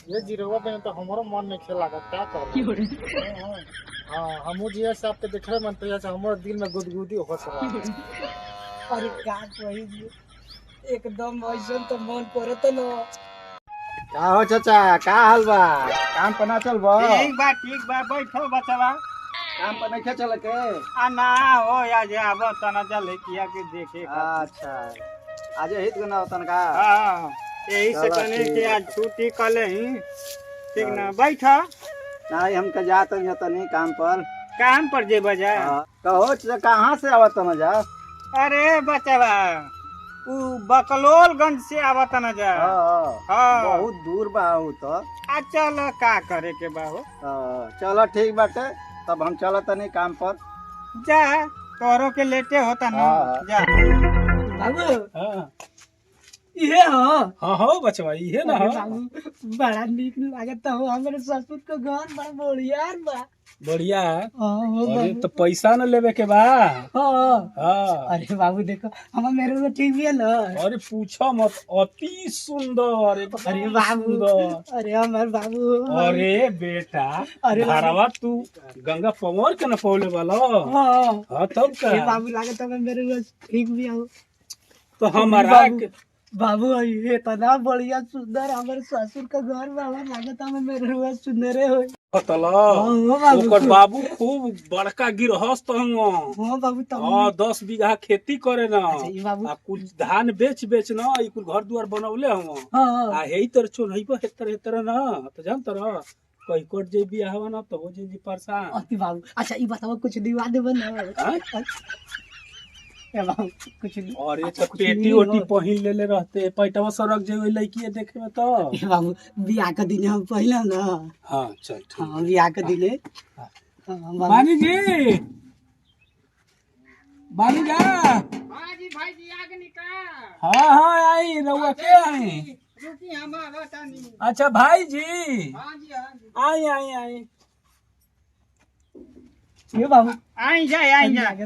ये जीरोवा पे तो हमारो मन नहीं खेला का क्या कर। हाँ हमू जी से आपके देख रहे मन तो जैसे हमारे दिल में गुदगुदी होस रहा है। अरे का कही जी एकदम ऐसा तो मन करत न। का हो चाचा, का हाल बा? काम पर ना चल बा? ठीक बा बैठो बचवा। काम पर नहीं चल के? आ ना हो या जे अब तना चल किया के देखे अच्छा, आज हित गना होतन का? हां यही से चलो कने ठीक के है। आज छुट्टी कले ही ठीक ना चलो। बैठा नहीं हमके जात नहीं काम पर। काम पर जे बजा। कहो चाचा कहाँ से आवत न जा? अरे बचवा उ बकलोलगंज से आवत न जा। हाँ बहुत दूर बा उ तो। आ चल का करे के बा हो। चलो ठीक बाटे, तब हम चलत नहीं काम पर। जा तोरो के लेटे होता ना। हाँ। जा बाबू हाँ ये हो। हाँ हो बचवा ये ना अरे हो। बाबू बड़ा नीक लागत हो हमारे ससुर के घर बड़ा बढ़िया बा। बढ़िया। हाँ हो अरे बाबू। तो पैसा न लेवे के बा। हाँ हाँ अरे बाबू देखो हमारा मेरे को ठीक भी है ना। अरे पूछो मत, अति सुंदर एकदम अरे बाबू सुंदर। अरे हमारे बाबू अरे बेटा अरे धारावा तू गंगा पवार के न पौले वाला। हाँ हाँ तब अरे का बाबू लागत है मेरे को ठीक भी हो। तो हमारा बाबू बाबू ये इतना बढ़िया सुंदर हमारे ससुर का घर बाबा लागत है मेरे को सुंदर है। पतला हाँ बाबू। ओकर बाबू खूब बड़का गिरहस्त हुआ। हाँ बाबू तब हाँ 10 बीघा खेती करे ना। अच्छा, ये बाबू। आ कुछ धान बेच बेच ना ई कुल घर दुआर बनौले हुआ। हाँ आ हेई तर चो नहीं पर हेतर हेतर ना तो जान तर कहीं कोट जे बियाह हवा ना तो हो जे जी परेशान। अति बाबू अच्छा ये बताओ कुछ दिवा दे बना हाँ? ए बाबू कुछ नहीं। और ये अच्छा, तो कुछ पेटी नहीं ओटी हो। पहिन लेले रहते पैटवा सड़क जे ओई लड़की देखे में तो। ए बाबू बियाह के दिन हम पहले ना। हाँ चल ठीक। हाँ बियाह के दिन हाँ। बाबू बानी जी बानी जा। हाजी भाई जी आगे निकाल। हाँ हाँ आई रउआ के आई। रुकी हमारा तानी। अच्छा भाई जी हां जी आई आई आई। ये बाबू आई जा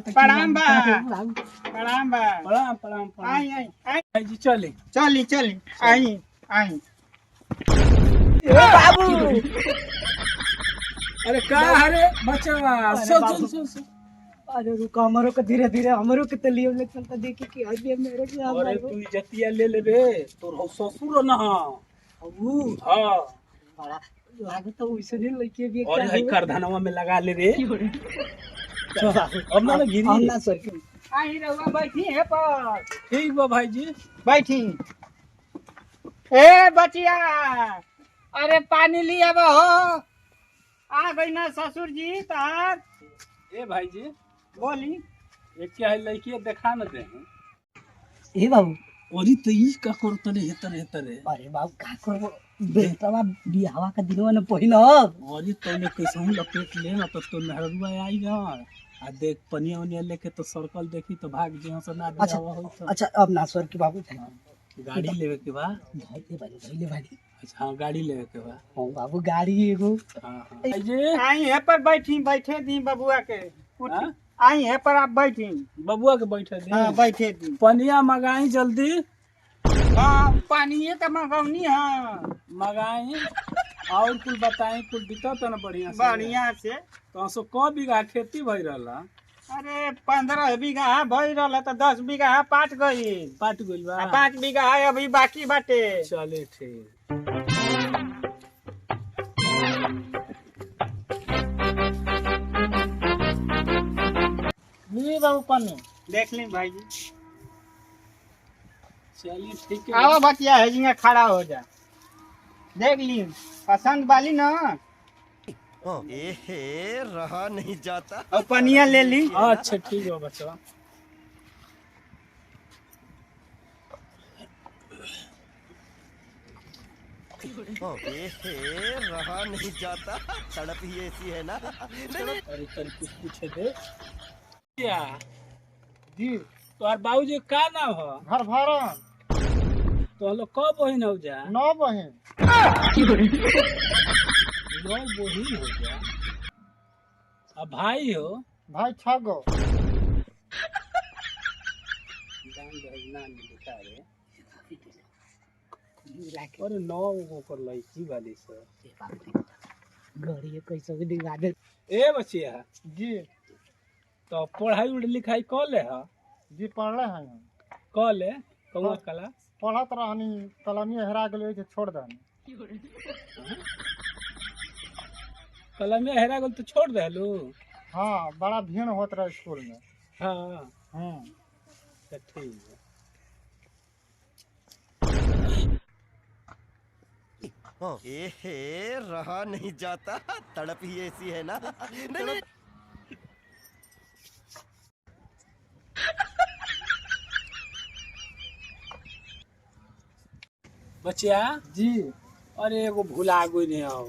प्रणाम बा प्रणाम बा। प्रणाम प्रणाम प्रणाम। आई आई आई भाई जी चले। चली आई आई। ए बाबू अरे का अरे बचवा अरे चल बाबू। चल चल। अरे रुको हमारो को धीरे धीरे हमारो के तलियो ले चलता देखी कि आज मेरे के अरे तू इज्जतिया ले लेबे तोर हो ससुर ना। बाबू हाँ बड़ा लागत तो वैसे नहीं लड़के भी और हई करधनवा में लगा ले रे। चल बाबू अब ना गिरी। हम ना सर के आई रहुआ बैठी है पर ठीक बा भाई जी। बैठी। ए बचिया अरे पानी लिया बा हो। आ गई ना ससुर जी तार। ए भाई जी बोली एक क्या है लड़की देखा न दे। ए बाबू ओरी तो ई का करत रे हेतर हेतर। अरे बाबू का करबो बेटवा बियाहवा का दिनवा न पहिन ओरी तने कैसे लपेट ले ना तो मेहरुआ आई ना। आ देख पनिया उनिया लेके तो सर्कल देखी तो भाग जे से ना अच्छा दियावा हो तो। अच्छा अब ना सर के बाबू गाड़ी लेवे के बा। धैले भाई अच्छा हाँ गाड़ी लेवे के बा। हाँ बाबू गाड़ी एगो हाँ हाँ भाई जी आई है पर बैठी बैठे दी बबुआ के उठी। हाँ? आई है पर आप बैठी। बबुआ के बैठे हाँ दे। बैठे दी। पनिया मंगाई जल्दी हाँ पानी तो मंगौनी है मंगाई। और कुछ बताई कुछ दिक्कत है ना बढ़िया से। बढ़िया से। तो सो क बीघा खेती भई रहला। अरे 15 बीघा भई रहल तो 10 बीघा पाट गई। पाट गइल बा। 5 बीघा है अभी बाकी बाटे। चले ठीक। ली बाबू पानी देख ली भाई जी। चलिए ठीक है। आओ बतिया है जी खड़ा हो जा देख ली पसंद वाली ना। एहे रहा नहीं जाता। और पनिया ले ली। अच्छा ठीक है बच्चा। एहे रहा नहीं जाता। तड़प ही ऐसी है ना। अरे तन कुछ पूछे थे क्या जी तोहर बाबूजी का नाम हो? घर भरन तो लोग कब बहिन हो जा? 9 बहन। 9 बहिन हो जा। अब भाई हो? भाई 6 गो। दान दहेज ना में लिखा रे। मिला के अरे नौ ओकर लड़की वाली से गड़ी कैसे भी दिखा दे। ए बचिया जी तो पढ़ाई लिखाई कर ले हा जी पढ़ रहे हैं कर ले कौआ कला पढ़त रहनी कलमी हेरा गेल के छोड़ दहनी कलमे हेरा गेल तो छोड़ देलू। हाँ बड़ा भीड़ होत रहे स्कूल में। हाँ तो ठीक है। एहे रहा नहीं जाता, तड़प ही ऐसी है ना। नहीं, नहीं। बचिया जी अरे एगो भुला गई नहीं आओ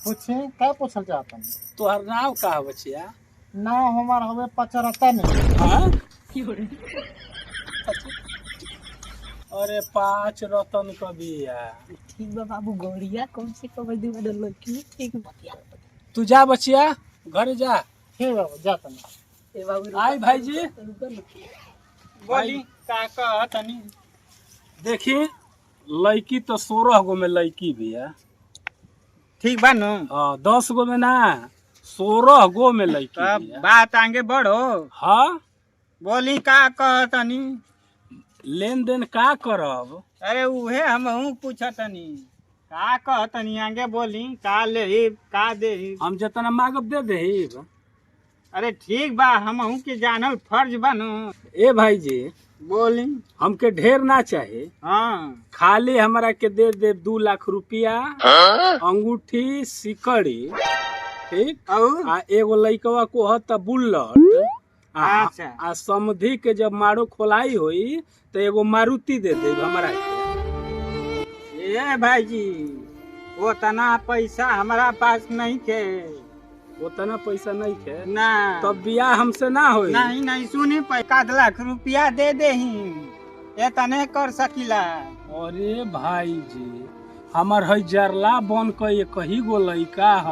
पूछे क्या पूछल चाहता हूँ। तोहर नाम का है बचिया? ना हमार हवे पचरता नहीं। हाँ? अरे 5 रतन कभी है। ठीक बा बाबू गड़िया कौन से कब दी बदल लड़की ठीक बतिया तू जा बचिया घरे जा। ठीक है जाता नहीं। ए बाबू आई भाईजी बोली का कह तनी। देखी लड़की तो 16 गो में लड़की भी है। ठीक बा नु। हाँ 10 गो में ना 16 गो में लड़की तब भी है। बात आगे बढ़ो। हाँ बोली का कह तनी। लेन देन का करब? अरे उहे हम पूछतनी का कह तनी आगे बोली का ले का दे। हम जितना मांगब दे दे। अरे ठीक बा हम के जानल फर्ज बनो। ए भाईजी बोली हमके ढेर ना चाहे हाँ खाली हमरा के दे 2 लाख रुपया अंगूठी सिकड़ी ठीक और आ एगो लइकवा को हत बुल्लट अच्छा। आ समधी के जब मारो खोलाई होई तो एगो मारुति दे दे हमरा के। ए भाईजी उतना पैसा हमारा पास नहीं थे। उतना पैसा नहीं है ना तब बियाह हमसे ना होई। नहीं नहीं सुनी 1 लाख रुपया दे दे ही ये तने कर सकीला। अरे भाईजी हमर है जरला बन के ये कही गो लइका ह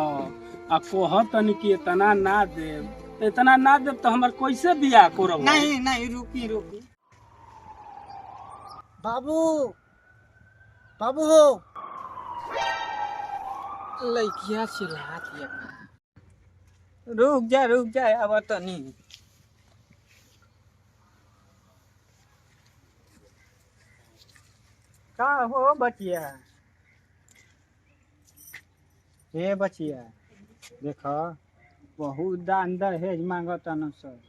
आ कहतन कि इतना ना देब तो हमर कैसे बियाह करब? नहीं नहीं रुकी रुकी। बाबू बाबू हो लड़किया चिल्लात है। रुक जा अब तनी। का हो बचिया? ए बचिया देखो बहुत दान दहेज मांगतन सर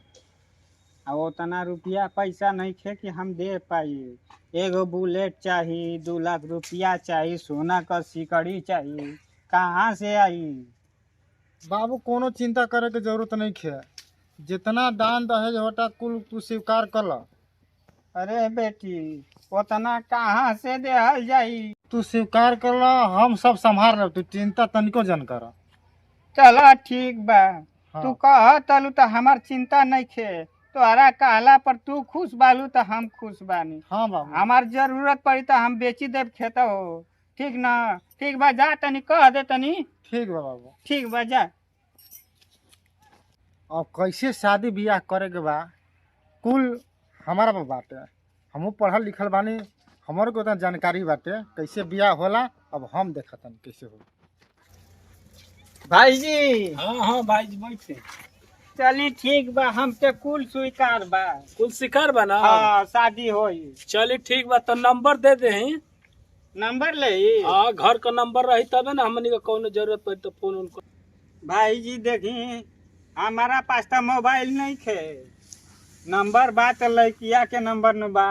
आ उतना रुपया पैसा नहीं खे कि हम दे पाई। एगो बुलेट चाहिए 2 लाख रुपया चाहिए सोना का सिकड़ी चाहिए कहाँ से आई? बाबू कोनो चिंता करे के जरूरत नहीं है। जितना दान दहेज होता कुल तू स्वीकार कर ला। अरे बेटी उतना कहाँ से देहल जाई? तू स्वीकार कर ला हम सब संभाल रहे। तू चिंता तनिको जन कर। चलो ठीक बा। हाँ। तू कह तलू तो हमार चिंता नहीं खे। तोहरा कहला पर तू खुश बालू तो हम खुश बानी। हाँ बाबू हमार जरूरत पड़ी तो हम बेची देव खेत हो। ठीक ना? ठीक बा जा तनी कह दे तनी। ठीक बा बाबू। ठीक बा जा। अब कैसे शादी ब्याह करे के बा कुल हमारा पर बाटे। हमहू पढ़ल लिखल बानी हमारे को उतना जानकारी बाटे कैसे ब्याह होला। अब हम देखतन कैसे हो। भाईजी हाँ भाईजी बैठे चली ठीक बा हमके कुल स्वीकार बा। कुल शिकार बना। हाँ शादी होई। चली ठीक बा तो नंबर दे दे। नंबर ले हाँ घर का नंबर रही तबे ना हमनी के कोनो जरूरत पड़ी तो फोन उनको। भाईजी देखी हमारा पास तो मोबाइल नहीं खे। नंबर बा तो लड़किया के नंबर न बा।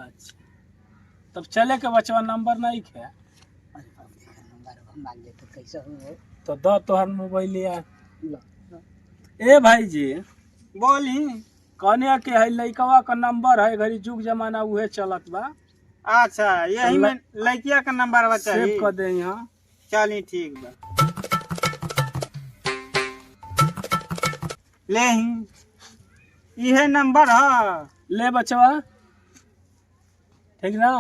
अच्छा तब चले के बचवा नंबर नहीं है नंबर मांग ले तो कैसे हो? तो द तोहर मोबाइल ए भाईजी बोली कहने के है लइकवा का नंबर है घड़ी जुग जमाना उहे चलत बा। अच्छा यही में लड़किया का नंबर बा सेव चाहिए। कर दे यहाँ। चली ठीक बा ले इहे नंबर है। ले बचवा ठीक ना?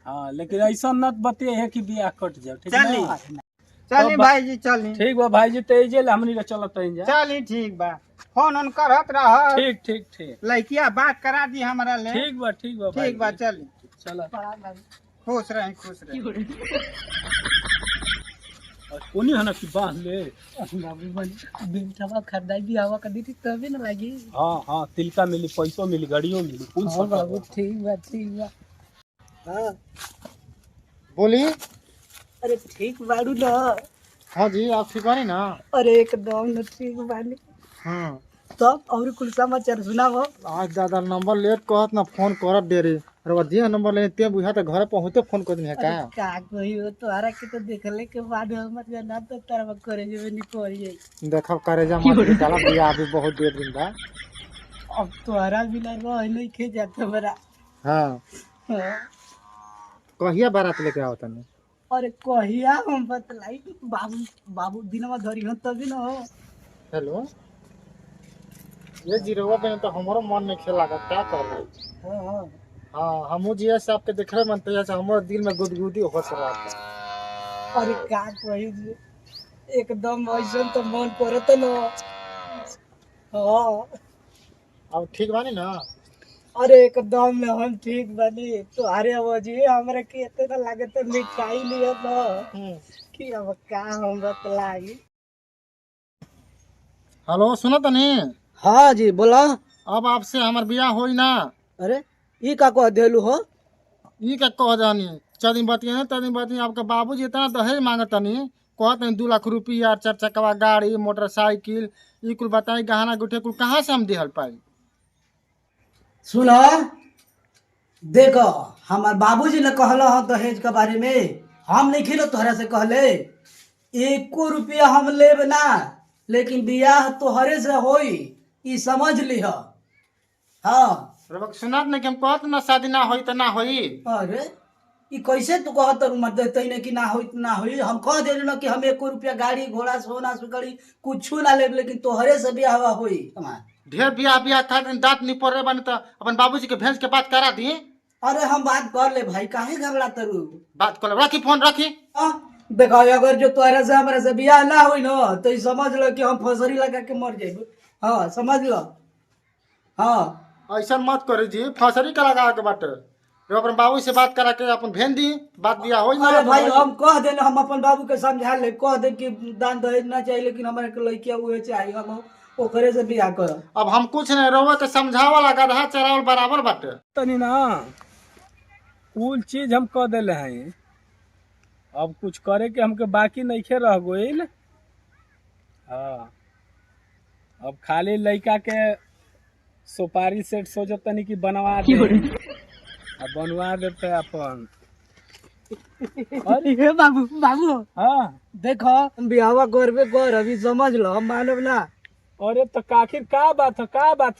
हाँ लेकिन ऐसा न बतिये है कि बियाह कट जाओ ठीक चली ना? चली तब भाईजी चली। ठीक बा भाईजी तेजे ले हमनी के चलत जा। चली ठीक बा फोन ऑन करत रह। ठीक ठीक ठीक लड़किया बात करा दी हमारा ले। ठीक बा ठीक बा भाईजी। चली। चला बड़ा खुश रहे खुश रहे। और कोनी हना की बांध ले। बाबू बेटा खरीदाई भी हवा कर दी थी तभी ना लगी। हाँ तिलका मिली, पैसों मिली, गाड़ियों मिली, कुल हाँ सब बाबू ठीक बा। हाँ बोली। अरे ठीक बाड़ू ना। हाँ जी, आप ठीक बानी ना? अरे एकदम न ठीक बानी। हाँ तब और कुल समाचार सुनाओ। आज दादा नंबर लेट कहत ना फोन करत देरी। अरे जे नंबर ले ते बुझा त घर पहुंचते फोन कर दिने का। का कहियो तोहरा के तो देखले के बाद हमर जाना तो तरवा करे जेबे नहीं पड़ जाई। देखब करेजा मत डाला बिया अभी बहुत देर दिन बा। अब तोहरा बिना रह नहीं खे जात हमरा। हाँ हाँ। कहिया बारात लेके आओ तनी? अरे कहिया हम बतलाई बाबू दिनवा धरी हो तभी ना हो। हेलो, ये जीरोवा पे तो हमारो मन नहीं खेल लागत, क्या कर हाँ हाँ हमू जी से आपके देखले मन तो जैसे हमारे दिल में गुदगुदी होत रहा था। अरे का कही एकदम ऐसा तो मन करत न। हाँ अब ठीक बानी ना? अरे एकदम में हम ठीक बनी। तुम्हारे वजह हमरा के इतना लागत मिठाई लिया ना कि अब का हम बतलाई। हेलो सुनो तनी। हाँ जी बोला। अब आपसे हमार बियाह होई ना? अरे ई का कह देलू हो? ई का कह जानी चदिन बतिए तदिन बतिए आपके बाबूजी इतना दहेज मांगत तनी, कहत 2 लाख रुपया, 4 चक्का गाड़ी, मोटरसाइकिल, ई कुल बताई गहना गुठे कुल कहाँ से हम देहल पाई? सुनो देखो हमार बाबूजी ने कहला हो दहेज के बारे में। हम नहीं खिलो तोहरा से कहले 1 रुपया हम लेब ना, लेकिन बियाह तोहरे से होई ई समझ लिह। हाँ रबक सुनात नहीं कि हम कहत ना शादी ना होई त ना होई। अरे ई कैसे तू कहत उमर देते ने कि ना होई त ना होई। हम कह देलू ना कि हम 1 रुपया गाड़ी घोड़ा सोना सुकड़ी कुछ ना लेब, लेकिन तोहरे से बियाह होई हमार। ढेर बियाह था दांत नहीं पड़ रहे बने तो अपन बाबूजी के भेज के बात करा दी। अरे हम बात कर ले भाई, काहे घबरा तरू। बात कर रखी फोन रखी। देखो अगर जो तोहरा से हमारे से बियाह ना हुई ना तो ई समझ लो कि हम फसरी लगा के मर जाएब। हाँ समझ लो। हाँ ऐसा मत करी जी, फसरी का लगा के बाटे। अपन बाबू से बात करा के अपन भेज दी, बात बियाह होई ना। अरे भाई हम कह देना, हम अपन बाबू के समझा ले, कह दे कि दान दहेज ना चाहिए, लेकिन हमारे के लड़किया उहे चाहिए, हम ओकरे से बियाह करब। अब हम कुछ नहीं रोवा के समझावा गधा चरावल बराबर बाटे। तनी ना कुल चीज हम कह देले हैं, अब कुछ करे के हमके बाकी नहीं खे रह गइल। हाँ अब खाली लड़का के सुपारी सेट सोचत तनी कि बनवा दे, अब बनवा देते अपन। अरे बाबू बाबू हाँ देखो बियाह करबे कर, अभी समझ लो, हम मानब ना। अरे तो आखिर का बात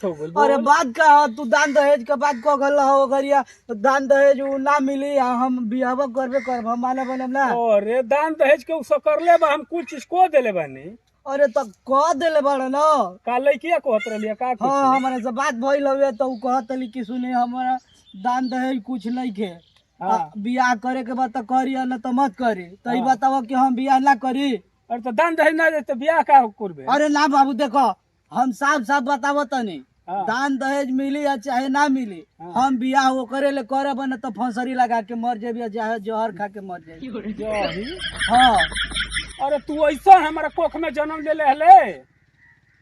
हो गइल? अरे बात का हो, तू दान दहेज के बात कह गल हो, अगर या दान दहेज उ ना मिली हम बियाह करबे करब, हम मानब ना। अरे दान दहेज के उसो कर ले बा, हम कुछ चीज को देले बानी। अरे तो कह देले बड़ न का लड़किया कहत रहलिया का कुछ? हाँ हमारे से बात भइल हवे तो उ कहत ली कि सुने हमारा दान दहेज कुछ नहीं खे। हाँ। बियाह करे के बाद तो करी न तो मत करी। तो ई बताओ कि हम बियाह ना करी। अरे तो दान दहेज ना दे तो बियाह का करबे? अरे ना बाबू देखो हम साफ साफ बतावो तनी, हाँ। दान दहेज मिली या चाहे ना मिली, हाँ। हम बियाह वो करे ले करब न तो फंसरी लगा के मर जेबी, चाहे जहर खा के मर जेबी। जही। हाँ अरे तू ऐसा हमारा कोख में जन्म ले ले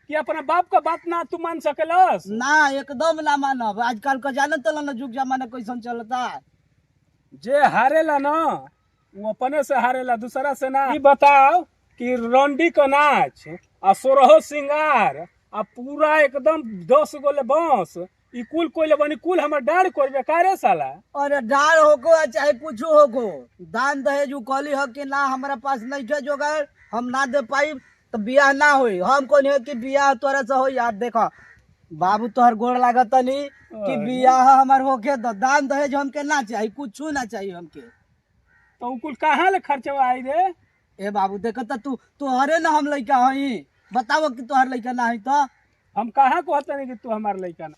कि अपना बाप का बात ना तू मान सकेलस? ना एकदम ना मानब। आजकल का जानत ल न जुग जमाना कैसन चलता। जे हारेला ना वो अपने से हारेला, दूसरा से ना। ई बताओ कि रंडी का नाच आ 16 सिंगार आ पूरा एकदम 10 गोले बांस ई कुल कोइले बनी, कुल हमर डाड़ करबे कारे साला? अरे डाल होको या चाहे कुछ होको, दान दहेज उ कहली हो कि ना हमारा पास नहीं है जोगाड़, हम ना दे पाई तो बियाह ना होई। हम कोनी है कि बियाह तोरा से हो। यार देखो बाबू तोहर गोड़ लागत नहीं कि बियाह हमार होके तो दान दहेज हमके ना चाहिए, कुछ ना चाहिए हमके। तो उ कुल कहाँ ले खर्चवा आई रे? ए बाबू देखो तो तोहरे ना हम लइका हई, बताओ कि तोहर लइका ना हई तो हम कहाँ कहते नहीं कि तू हमार लइका ना,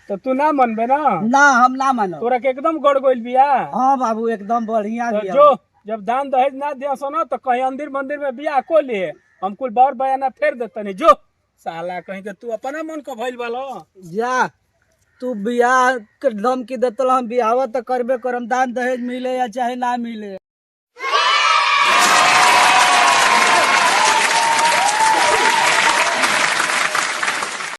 तो तू ना मनबे ना? ना हम ना मानो। तोरा के एकदम गड़ गइल बिया। हाँ बाबू एकदम बढ़िया तो बिया। जो जब दान दहेज ना दिया सो ना तो कहीं मंदिर में बियाह को लिए हम कुल बार बयाना फेर देते नहीं। जो साला कहीं के तू अपना मन का भइल वालो जा तू बियाह के धमकी देतल हम बियाह तो करबे करम दान दहेज मिले या चाहे ना मिले